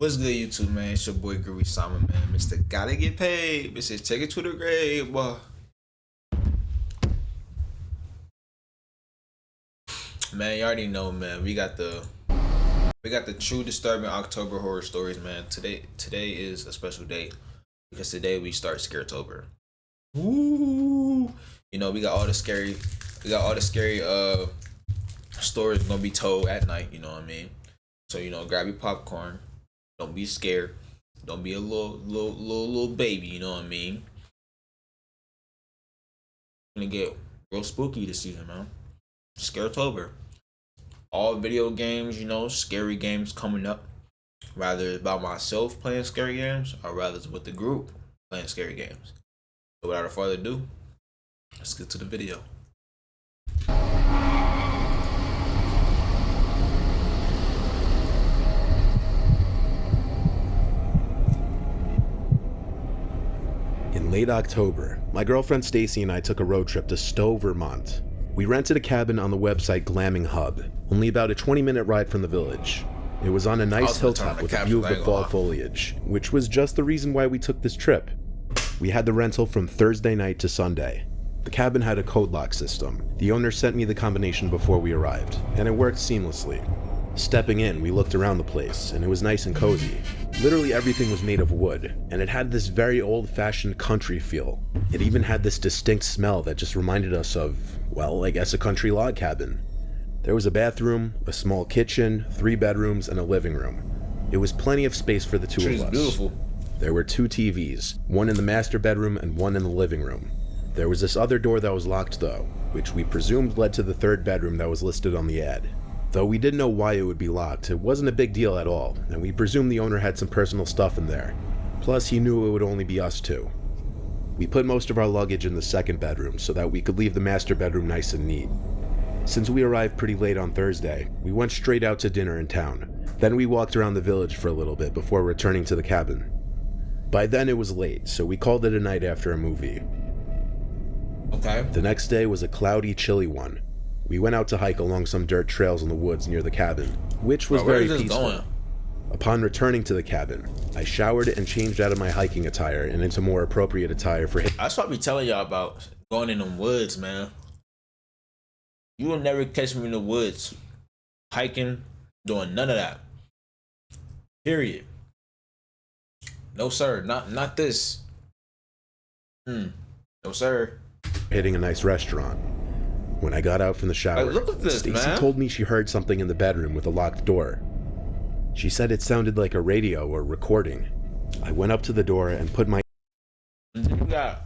What's good, YouTube, man? It's your boy Groovy Simon, man. Mr. Gotta Get Paid. Mr. Take it to the grave, boy. Man, you already know, man. We got the true disturbing October horror stories, man. Today is a special day because today we start Scaretober. Woo! You know, we got all the scary stories gonna be told at night. You know what I mean? So grab your popcorn. Don't be scared. Don't be a little baby. You know what I mean? Gonna get real spooky this season, man. Scaretober. All video games, scary games coming up. Rather it's about myself playing scary games, or rather it's with the group playing scary games. So without further ado, let's get to the video. In late October, my girlfriend Stacy and I took a road trip to Stowe, Vermont. We rented a cabin on the website Glamming Hub, only about a 20-minute ride from the village. It was on a nice hilltop with a view of the fall foliage, which was just the reason why we took this trip. We had the rental from Thursday night to Sunday. The cabin had a code lock system. The owner sent me the combination before we arrived, and it worked seamlessly. Stepping in, we looked around the place, and it was nice and cozy. Literally everything was made of wood, and it had this very old-fashioned country feel. It even had this distinct smell that just reminded us of, well, I guess a country log cabin. There was a bathroom, a small kitchen, 3 bedrooms, and a living room. It was plenty of space for the two of us. Beautiful. There were 2 TVs, one in the master bedroom and one in the living room. There was this other door that was locked though, which we presumed led to the 3rd bedroom that was listed on the ad. Though we didn't know why it would be locked, it wasn't a big deal at all, and we presumed the owner had some personal stuff in there. Plus, he knew it would only be us 2. We put most of our luggage in the 2nd bedroom so that we could leave the master bedroom nice and neat. Since we arrived pretty late on Thursday, we went straight out to dinner in town. Then we walked around the village for a little bit before returning to the cabin. By then it was late, so we called it a night after a movie. Okay. The next day was a cloudy, chilly one. We went out to hike along some dirt trails in the woods near the cabin, which was very peaceful. Upon returning to the cabin, I showered and changed out of my hiking attire and into more appropriate attire for That's what I be telling y'all about going in the woods, man. You will never catch me in the woods, hiking, doing none of that. Period. No sir, not this. No sir. hitting a nice restaurant. When I got out from the shower, look at this, Stacy told me she heard something in the bedroom with a locked door. She said it sounded like a radio or recording. I went up to the door and put my You got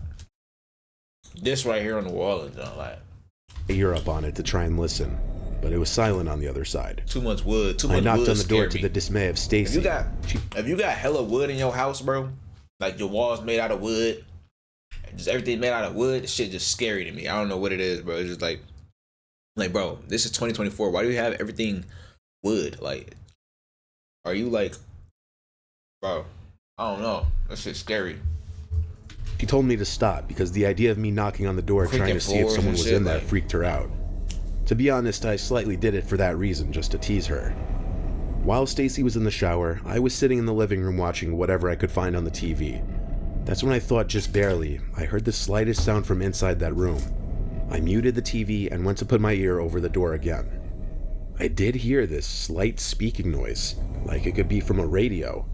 this right here on the wall and like ear up on it to try and listen, but it was silent on the other side. too much wood. I knocked on the door to the dismay of Stacy. If you got hella wood in your house, bro, like your walls made out of wood, just everything made out of wood, shit just scary to me. I don't know what it is, bro. It's just like bro, this is 2024. Why do you have everything wood? Like, are you like, bro? I don't know. That shit's scary. She told me to stop because the idea of me knocking on the door trying to see if someone was in there freaked her out. To be honest, I slightly did it for that reason, just to tease her. While Stacy was in the shower, I was sitting in the living room watching whatever I could find on the TV. That's when I thought, just barely, I heard the slightest sound from inside that room. I muted the TV and went to put my ear over the door again. I did hear this slight speaking noise, like it could be from a radio.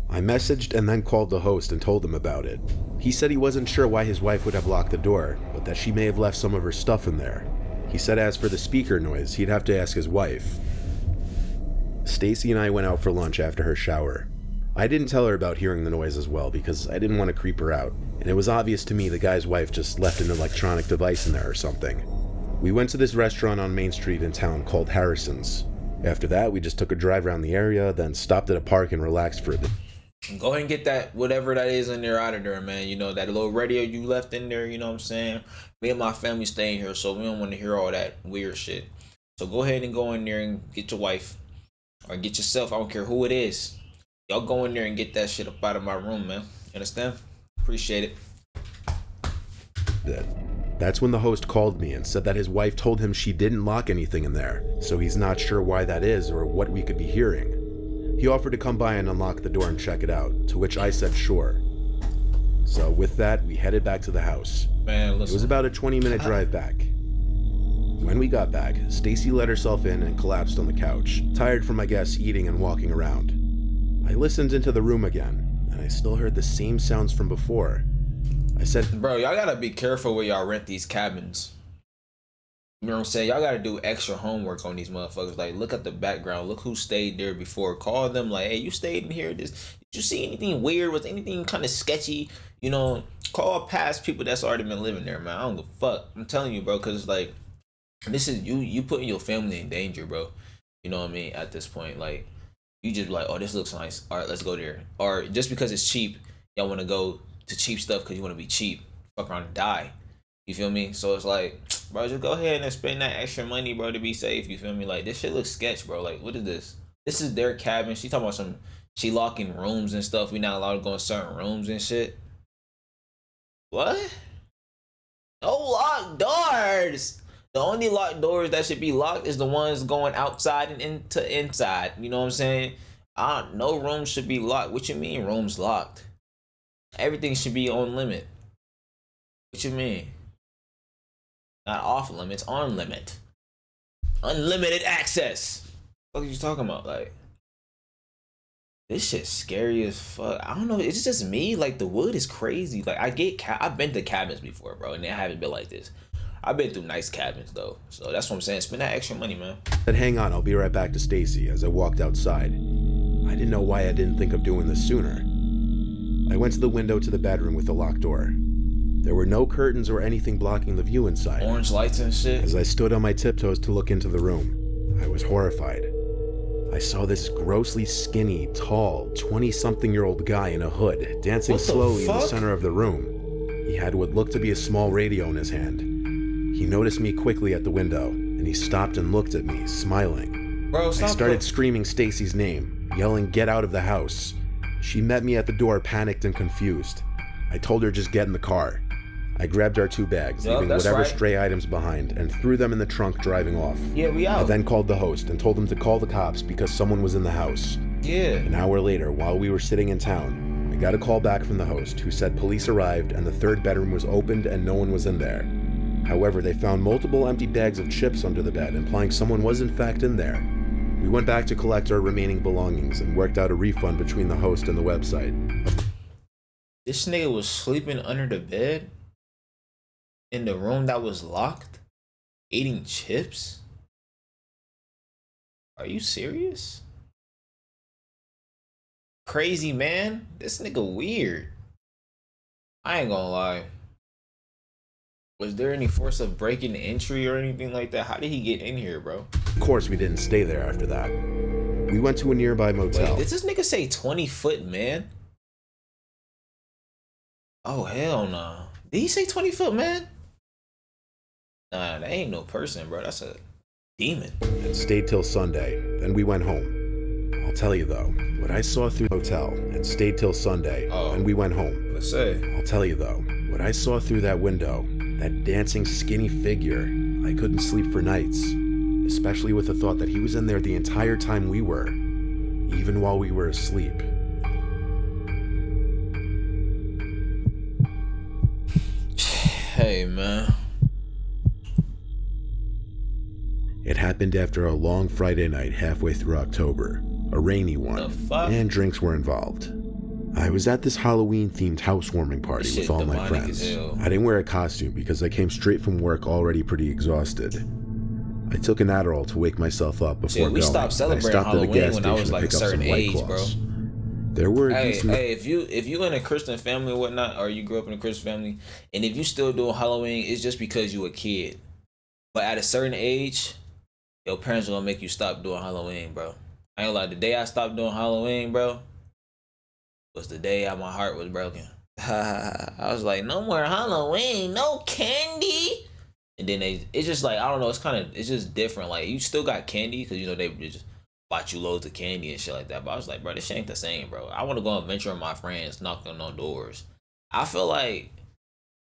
I messaged and then called the host and told him about it. He said he wasn't sure why his wife would have locked the door, but that she may have left some of her stuff in there. He said as for the speaker noise, he'd have to ask his wife. Stacy and I went out for lunch after her shower. I didn't tell her about hearing the noise as well because I didn't want to creep her out, and it was obvious to me the guy's wife just left an electronic device in there or something. We went to this restaurant on Main Street in town called Harrison's. After that, we just took a drive around the area, then stopped at a park and relaxed for a bit. Go ahead and get that, whatever that is in there, out of there, man. You know, that little radio you left in there, you know what I'm saying? Me and my family staying here, so we don't want to hear all that weird shit. So go ahead and go in there and get your wife, or get yourself, I don't care who it is. Y'all go in there and get that shit up out of my room, man. You understand? Appreciate it. That's when the host called me and said that his wife told him she didn't lock anything in there, so he's not sure why that is or what we could be hearing. He offered to come by and unlock the door and check it out, to which I said sure. So with that, we headed back to the house. Man, listen. It was about a 20-minute drive back. When we got back, Stacy let herself in and collapsed on the couch, tired from, I guess, eating and walking around. I listened into the room again, and I still heard the same sounds from before. I said, bro, y'all gotta be careful where y'all rent these cabins. You know what I'm saying? Y'all gotta do extra homework on these motherfuckers. Like, look at the background. Look who stayed there before. Call them like, hey, you stayed in here. Did you see anything weird? Was anything kind of sketchy? You know, call past people that's already been living there, man. I don't give a fuck. I'm telling you, bro, because, like, this is you putting your family in danger, bro. You know what I mean? At this point, like, you just like, oh, this looks nice. All right, let's go there. Or just because it's cheap, y'all want to go to cheap stuff because you want to be cheap. Fuck around and die. You feel me? So it's like, bro, just go ahead and spend that extra money, bro, to be safe. You feel me? Like, this shit looks sketch, bro. Like, what is this? This is their cabin. She talking about she locking rooms and stuff. We not allowed to go in certain rooms and shit. What? No locked doors. The only locked doors that should be locked is the ones going outside and into inside. You know what I'm saying? No room should be locked. What you mean rooms locked? Everything should be on limit. What you mean? Not off limits, on limit. Unlimited access. What are you talking about? Like, this shit's scary as fuck. I don't know. It's just me. Like, the wood is crazy. Like, I've been to cabins before, bro, and they haven't been like this. I've been through nice cabins though, so that's what I'm saying. Spend that extra money, man. But hang on, I'll be right back to Stacy as I walked outside. I didn't know why I didn't think of doing this sooner. I went to the window to the bedroom with the locked door. There were no curtains or anything blocking the view inside. Orange lights and shit. As I stood on my tiptoes to look into the room, I was horrified. I saw this grossly skinny, tall, 20-something-year-old guy in a hood dancing slowly in the center of the room. He had what looked to be a small radio in his hand. He noticed me quickly at the window, and he stopped and looked at me, smiling. Bro, I started screaming Stacy's name, yelling, "Get out of the house." She met me at the door, panicked and confused. I told her just get in the car. I grabbed our 2 bags, leaving whatever stray items behind, and threw them in the trunk, driving off. Yeah, we out. I then called the host and told him to call the cops because someone was in the house. Yeah. An hour later, while we were sitting in town, I got a call back from the host who said police arrived and the 3rd bedroom was opened and no one was in there. However, they found multiple empty bags of chips under the bed, implying someone was in fact in there. We went back to collect our remaining belongings and worked out a refund between the host and the website. This nigga was sleeping under the bed? In the room that was locked? Eating chips? Are you serious? Crazy, man. This nigga weird. I ain't gonna lie. Was there any force of breaking entry or anything like that? How did he get in here, bro? Of course, we didn't stay there after that. We went to a nearby motel. Wait, did this nigga say 20-foot man? Oh, hell no. Did he say 20-foot man? Nah, that ain't no person, bro. That's a demon. And stayed till Sunday. Then we went home. I'll tell you though, what I saw through the hotel and stayed till Sunday. And we went home. Let's say. I'll tell you though, what I saw through that window, that dancing skinny figure, I couldn't sleep for nights. Especially with the thought that he was in there the entire time we were, even while we were asleep. Hey, man. It happened after a long Friday night halfway through October, a rainy one, and drinks were involved. I was at this Halloween-themed housewarming party with all my friends. I didn't wear a costume because I came straight from work already pretty exhausted. I took an Adderall to wake myself up before going. We stopped celebrating Halloween when I was like a certain age, bro. There were hey, if you in a Christian family or whatnot, or you grew up in a Christian family, and if you still doing Halloween, it's just because you a kid. But at a certain age, your parents are gonna make you stop doing Halloween, bro. I ain't gonna lie, the day I stopped doing Halloween, bro, was the day my heart was broken. I was like, no more Halloween, no candy. And then it's just like, I don't know, it's just different. Like, you still got candy, because, you know, they just bought you loads of candy and shit like that. But I was like, bro, this shit ain't the same, bro. I want to go and venture with my friends, knocking on doors. I feel like,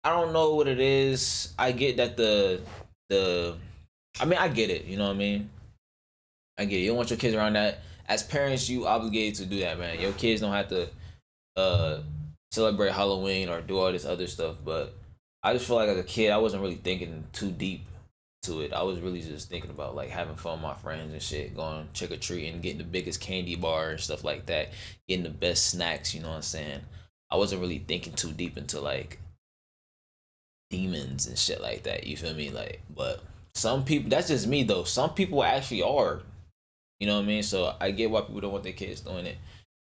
I don't know what it is. I get that I mean, I get it, you know what I mean? I get it. You don't want your kids around that as parents, you obligated to do that, man. Your kids don't have to celebrate Halloween or do all this other stuff. But I just feel like as a kid, I wasn't really thinking too deep to it. I was really just thinking about like having fun with my friends and shit, going trick or treating, getting the biggest candy bar and stuff like that, getting the best snacks. You know what I'm saying? I wasn't really thinking too deep into like demons and shit like that. You feel me? Like, but some people, that's just me though. Some people actually are. You know what I mean? So I get why people don't want their kids doing it.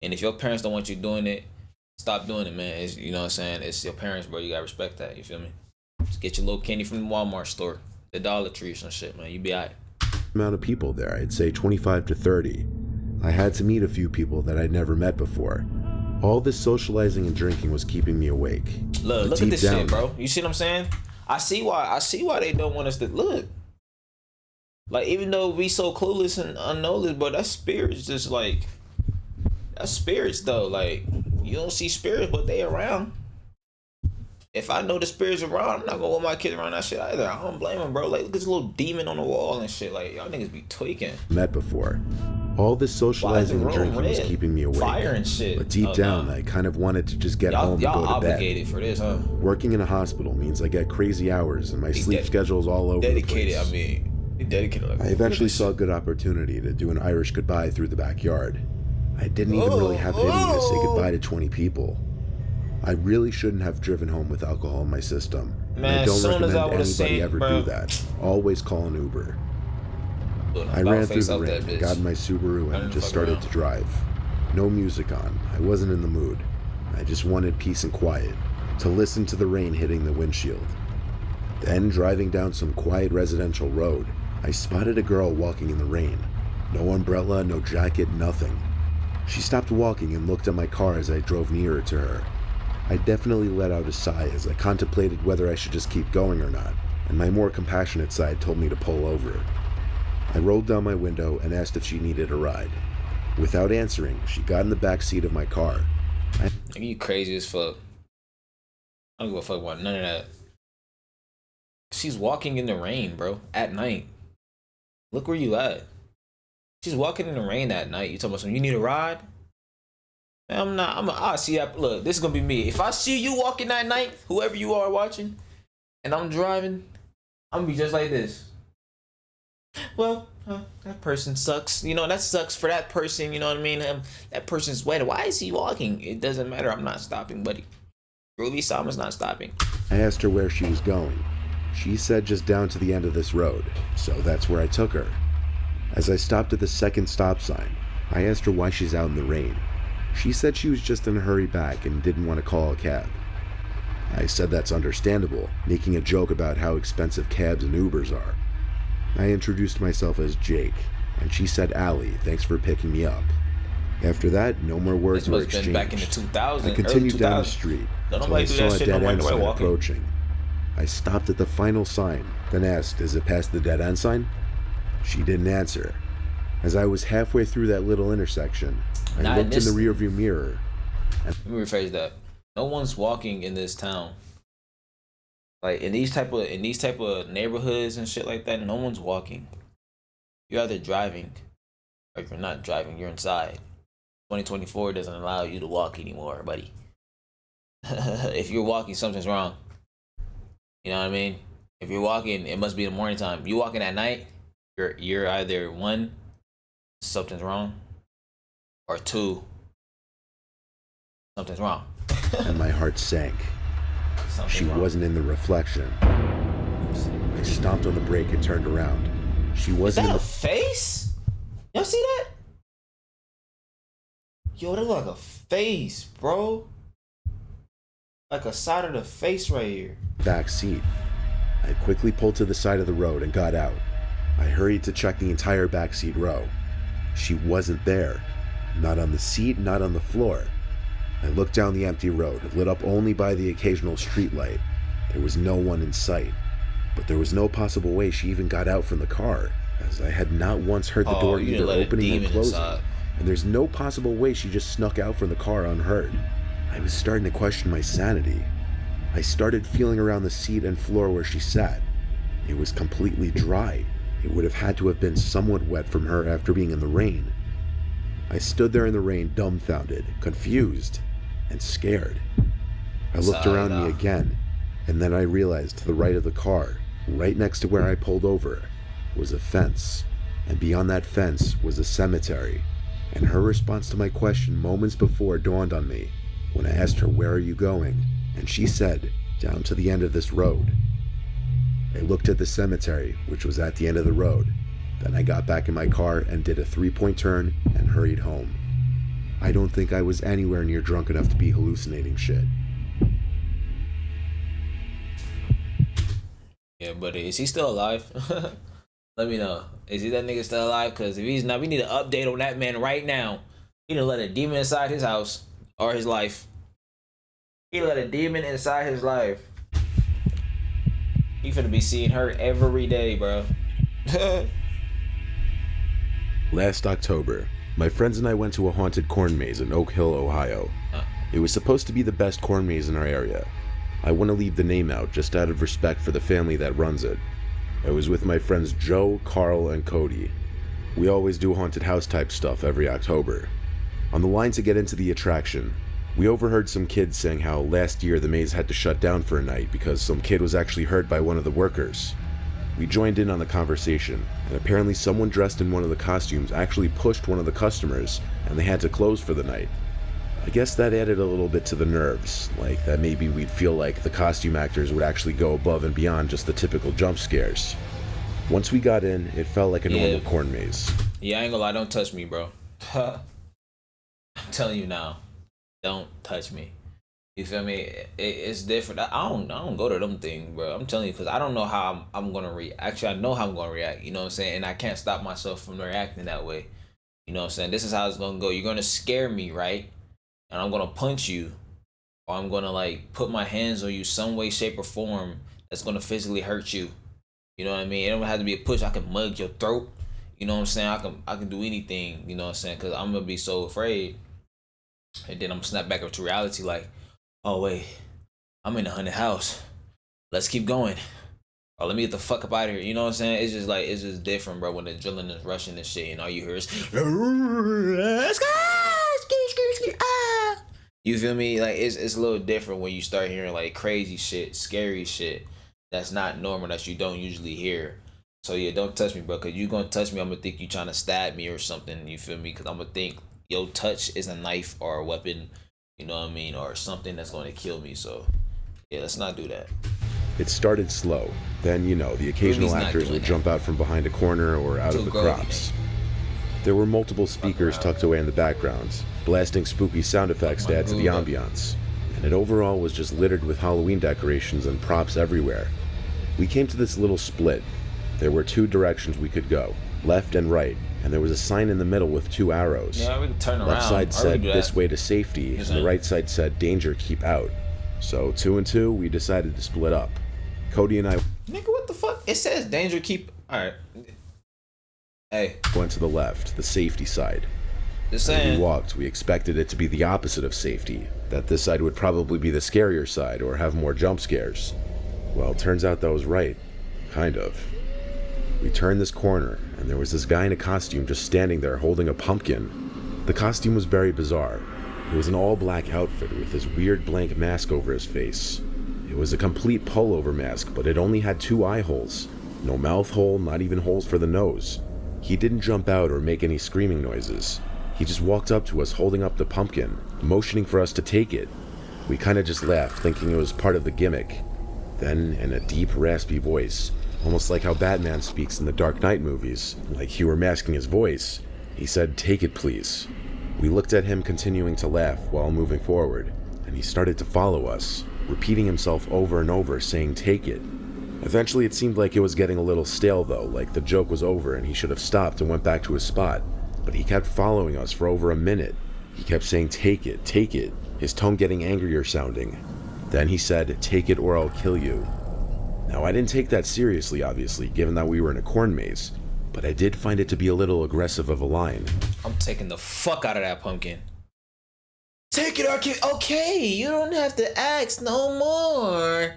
And if your parents don't want you doing it, stop doing it, man. It's, you know what I'm saying? It's your parents, bro. You gotta respect that. You feel me? Just get your little candy from the Walmart store, the Dollar Tree or some shit, man. You be alright. Amount of people there, I'd say 25 to 30. I had to meet a few people that I'd never met before. All this socializing and drinking was keeping me awake. Look at this shit, bro. You see what I'm saying? I see why they don't want us to look. Like, even though we so clueless and unknown this, but that spirit's just like, that's spirits though. Like, you don't see spirits, but they around. If I know the spirits around, I'm not gonna want my kids around that shit either. I don't blame them, bro. Like, look at this little demon on the wall and shit. Like, y'all niggas be tweaking. Met before. All this socializing and drinking was keeping me awake. Fire and shit. But deep down, I kind of wanted to just get home and go to bed. Y'all obligated for this, huh? Working in a hospital means I get crazy hours and my sleep schedule's all over the place. I mean, dedicated. Like, I eventually saw a good opportunity to do an Irish goodbye through the backyard. I didn't even really have it in me to say goodbye to 20 people. I really shouldn't have driven home with alcohol in my system. Man, I don't recommend anybody ever do that. Always call an Uber. I ran through the rain, got in my Subaru, and just started to drive. No music on. I wasn't in the mood. I just wanted peace and quiet, to listen to the rain hitting the windshield. Then, driving down some quiet residential road, I spotted a girl walking in the rain. No umbrella, no jacket, nothing. She stopped walking and looked at my car as I drove nearer to her. I definitely let out a sigh as I contemplated whether I should just keep going or not, and my more compassionate side told me to pull over. I rolled down my window and asked if she needed a ride. Without answering, she got in the back seat of my car. You crazy as fuck. I don't give a fuck about none of that. She's walking in the rain, bro, at night. Look where you at. She's walking in the rain at night. You talking about something? You need a ride? Man, I'll see that. Look, this is gonna be me. If I see you walking that night, whoever you are watching, and I'm driving, I'm gonna be just like this. Well, that person sucks. You know, that sucks for that person. You know what I mean? That person's wet. Why is he walking? It doesn't matter. I'm not stopping, buddy. Ruby Sama's not stopping. I asked her where she was going. She said just down to the end of this road, so that's where I took her. As I stopped at the second stop sign, I asked her why she's out in the rain. She said she was just in a hurry back and didn't want to call a cab. I said that's understandable, making a joke about how expensive cabs and Ubers are. I introduced myself as Jake, and she said, Allie, thanks for picking me up. After that, no more words were exchanged. Back in the 2000s, I continued down the street until I saw a dead-end sign approaching. I stopped at the final sign, then asked, is it past the dead-end sign? She didn't answer. As I was halfway through that little intersection, I looked in the rearview mirror. Let me rephrase that. No one's walking in this town. Like in these type of neighborhoods and shit like that, no one's walking. You're either driving, or if you're not driving, you're inside. 2024 doesn't allow you to walk anymore, buddy. If you're walking, something's wrong. You know what I mean? If you're walking, it must be the morning time. You walking at night, you're either one, something's wrong, or two, something's wrong. And my heart sank. She wasn't in the reflection. I stomped on the brake and turned around. She wasn't in the face? Y'all see that? Yo, that look like a face, bro. Like a side of the face right here. Back seat. I quickly pulled to the side of the road and got out. I hurried to check the entire backseat row. She wasn't there. Not on the seat, not on the floor. I looked down the empty road, lit up only by the occasional streetlight. There was no one in sight, but there was no possible way she even got out from the car, as I had not once heard the door either opening or closing, and there's no possible way she just snuck out from the car unheard. I was starting to question my sanity. I started feeling around the seat and floor where she sat. It was completely dry. It would have had to have been somewhat wet from her after being in the rain. I stood there in the rain, dumbfounded, confused, and scared. I looked around me again, and then I realized to the right of the car, right next to where I pulled over, was a fence, and beyond that fence was a cemetery. And her response to my question moments before dawned on me when I asked her, "Where are you going?" And she said, "Down to the end of this road." I looked at the cemetery, which was at the end of the road. Then I got back in my car and did a 3-point turn and hurried home. I don't think I was anywhere near drunk enough to be hallucinating shit. Yeah, but is he still alive? Let me know. Is he that nigga still alive? Because if he's not, we need an update on that man right now. He done let a demon inside his house or his life. He let a demon inside his life. He finna be seeing her every day, bro. Last October, my friends and I went to a haunted corn maze in Oak Hill, Ohio. It was supposed to be the best corn maze in our area. I want to leave the name out just out of respect for the family that runs it. I was with my friends Joe, Carl, and Cody. We always do haunted house type stuff every October. On the line to get into the attraction, we overheard some kids saying how last year the maze had to shut down for a night because some kid was actually hurt by one of the workers. We joined in on the conversation, and apparently someone dressed in one of the costumes actually pushed one of the customers, and they had to close for the night. I guess that added a little bit to the nerves, like that maybe we'd feel like the costume actors would actually go above and beyond just the typical jump scares. Once we got in, it felt like a normal corn maze. Yeah, I ain't gonna lie, don't touch me, bro. I'm telling you now, don't touch me. You feel me? It's different. I don't go to them things, bro. I'm telling you, because I don't know how I'm gonna react. Actually, I know how I'm gonna react. You know what I'm saying? And I can't stop myself from reacting that way. You know what I'm saying? This is how it's gonna go. You're gonna scare me, right? And I'm gonna punch you, or I'm gonna like put my hands on you some way, shape, or form that's gonna physically hurt you. You know what I mean? It don't have to be a push. I can mug your throat. You know what I'm saying? I can do anything. You know what I'm saying? Because I'm gonna be so afraid, and then I'm gonna snap back up to reality. Like, oh wait, I'm in the haunted house. Let's keep going. Or let me get the fuck up out of here. You know what I'm saying? It's just like, it's just different, bro. When the adrenaline is rushing and shit, and all you hear is, you feel me? Like it's a little different when you start hearing like crazy shit, scary shit that's not normal, that you don't usually hear. So yeah, don't touch me, bro. Cause you gonna touch me, I'm gonna think you trying to stab me or something. You feel me? Cause I'm gonna think your touch is a knife or a weapon. You know what I mean? Or something that's gonna kill me. So yeah, let's not do that. It started slow. Then, the occasional actors would jump out from behind a corner or out of the crops. There were multiple speakers tucked away in the background, blasting spooky sound effects to add to the ambiance, and it overall was just littered with Halloween decorations and props everywhere. We came to this little split. There were 2 directions we could go, left and right, and there was a sign in the middle with 2 arrows. Yeah, we can turn around. Left side said, "This way to safety," and the right side said, "Danger, keep out." So 2 and 2, we decided to split up. Cody and I... Nigga, what the fuck? It says danger, keep... Alright. Hey. Went to the left, the safety side. Just saying. As we walked, we expected it to be the opposite of safety. That this side would probably be the scarier side or have more jump scares. Well, it turns out that was right. Kind of. We turned this corner, and there was this guy in a costume just standing there holding a pumpkin. The costume was very bizarre. It was an all-black outfit with this weird blank mask over his face. It was a complete pullover mask, but it only had 2 eye holes. No mouth hole, not even holes for the nose. He didn't jump out or make any screaming noises. He just walked up to us holding up the pumpkin, motioning for us to take it. We kinda just laughed, thinking it was part of the gimmick. Then, in a deep, raspy voice, almost like how Batman speaks in the Dark Knight movies, like he were masking his voice, he said, "Take it, please." We looked at him continuing to laugh while moving forward, and he started to follow us, repeating himself over and over, saying, "Take it." Eventually it seemed like it was getting a little stale though, like the joke was over and he should have stopped and went back to his spot. But he kept following us for over a minute. He kept saying, "Take it, take it," his tone getting angrier sounding. Then he said, "Take it or I'll kill you." Now I didn't take that seriously, obviously, given that we were in a corn maze, but I did find it to be a little aggressive of a line. I'm taking the fuck out of that pumpkin. Take it or kill. Okay, you don't have to ask no more.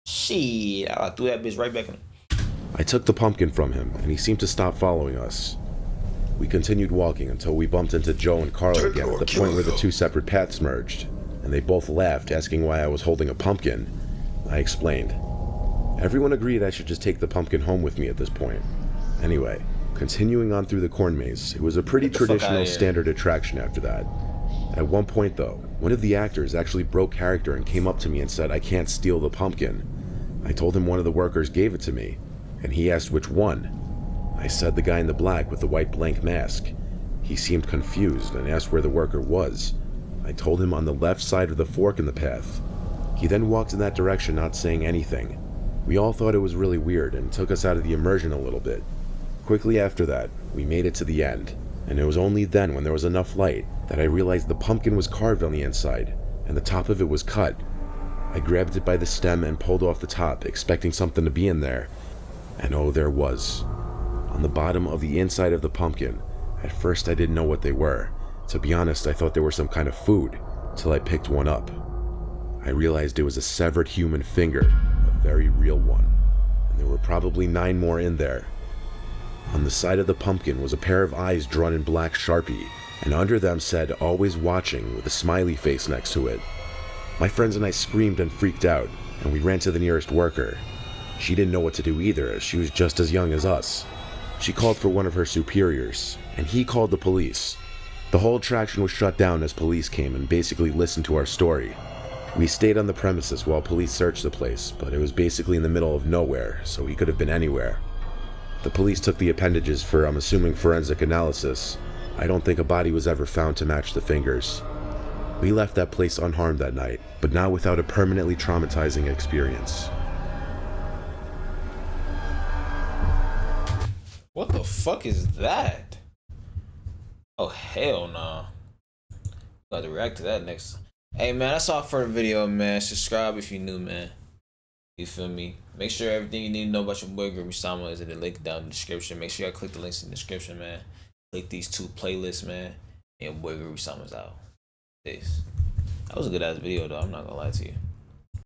Shit, I threw that bitch right back in. I took the pumpkin from him, and he seemed to stop following us. We continued walking until we bumped into Joe and Carl again at the point where the two separate paths merged, and they both laughed, asking why I was holding a pumpkin. I explained. Everyone agreed I should just take the pumpkin home with me at this point. Anyway, continuing on through the corn maze, it was a pretty traditional standard attraction after that. At one point though, one of the actors actually broke character and came up to me and said I can't steal the pumpkin. I told him one of the workers gave it to me, and he asked which one. I said the guy in the black with the white blank mask. He seemed confused and asked where the worker was. I told him on the left side of the fork in the path. He then walked in that direction, not saying anything. We all thought it was really weird and took us out of the immersion a little bit. Quickly after that, we made it to the end, and it was only then, when there was enough light, that I realized the pumpkin was carved on the inside, and the top of it was cut. I grabbed it by the stem and pulled off the top, expecting something to be in there, and oh, there was. On the bottom of the inside of the pumpkin, at first I didn't know what they were. To be honest, I thought they were some kind of food, till I picked one up. I realized it was a severed human finger, a very real one, and there were probably 9 more in there. On the side of the pumpkin was a pair of eyes drawn in black Sharpie, and under them said, "Always watching," with a smiley face next to it. My friends and I screamed and freaked out, and we ran to the nearest worker. She didn't know what to do either, as she was just as young as us. She called for one of her superiors, and he called the police. The whole attraction was shut down as police came and basically listened to our story. We stayed on the premises while police searched the place, but it was basically in the middle of nowhere, so he could have been anywhere. The police took the appendages for, I'm assuming, forensic analysis. I don't think a body was ever found to match the fingers. We left that place unharmed that night, but not without a permanently traumatizing experience. What the fuck is that? Oh, hell no. Got to react to that next. Hey, man, that's all for the video, man. Subscribe if you're new, man. You feel me? Make sure everything you need to know about your boy Gregory Sama is in the link down in the description. Make sure y'all click the links in the description, man. Click these 2 playlists, man. And your boy Gregory Sama's out. Peace. That was a good ass video, though. I'm not gonna lie to you.